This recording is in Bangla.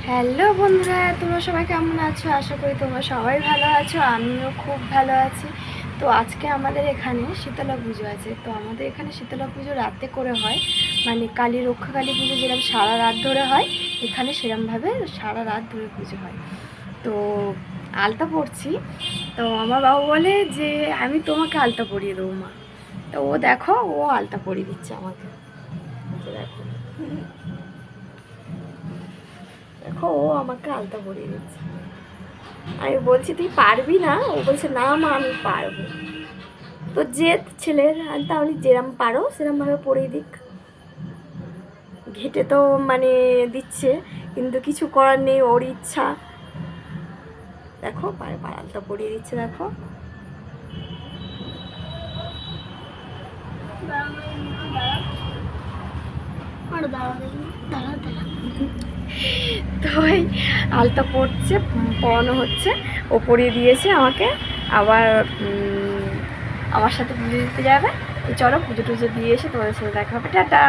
হ্যালো বন্ধুরা, তোমরা সবাই কেমন আছো? আশা করি তোমরা সবাই ভালো আছো, আমিও খুব ভালো আছি। তো আজকে আমাদের এখানে শীতলা পুজো আছে। তো আমাদের এখানে শীতলা পুজো রাতে করে হয়, মানে কালী রক্ষাকালী পুজো যেরকম সারা রাত ধরে হয়, এখানে সেরকমভাবে সারা রাত ধরে পুজো হয়। তো আলতা পড়ছি। তো আমার বাবু বলে যে আমি তোমাকে আলতা পরিয়ে দেবো মা। তো ও দেখো, ও আলতা পরিয়ে দিচ্ছে আমাকে। দেখো দেখো, ও আমাকে আলতা পরিয়ে দিচ্ছে। আমি বলছি তুই পারবি না? ও বলছে না মা, আমি পারবো। তো জেদ ছেলের, তাহলে যেরম পারো সেরমভাবে পড়িয়ে দিক। ঘেটে তো মানে দিচ্ছে, কিন্তু কিছু করার নেই, ওর ইচ্ছা। দেখো আলতা পরিয়ে দিচ্ছে, দেখো। তো ওই আলতা পড়ছে, পড়ানো হচ্ছে, ও পরিয়ে দিয়েছে আমাকে। আবার আমার সাথে পুজো দিতে যাবে। তো চলো পুজো টুজো দিয়ে এসে তোমাদের সাথে দেখা হবে, টাটা।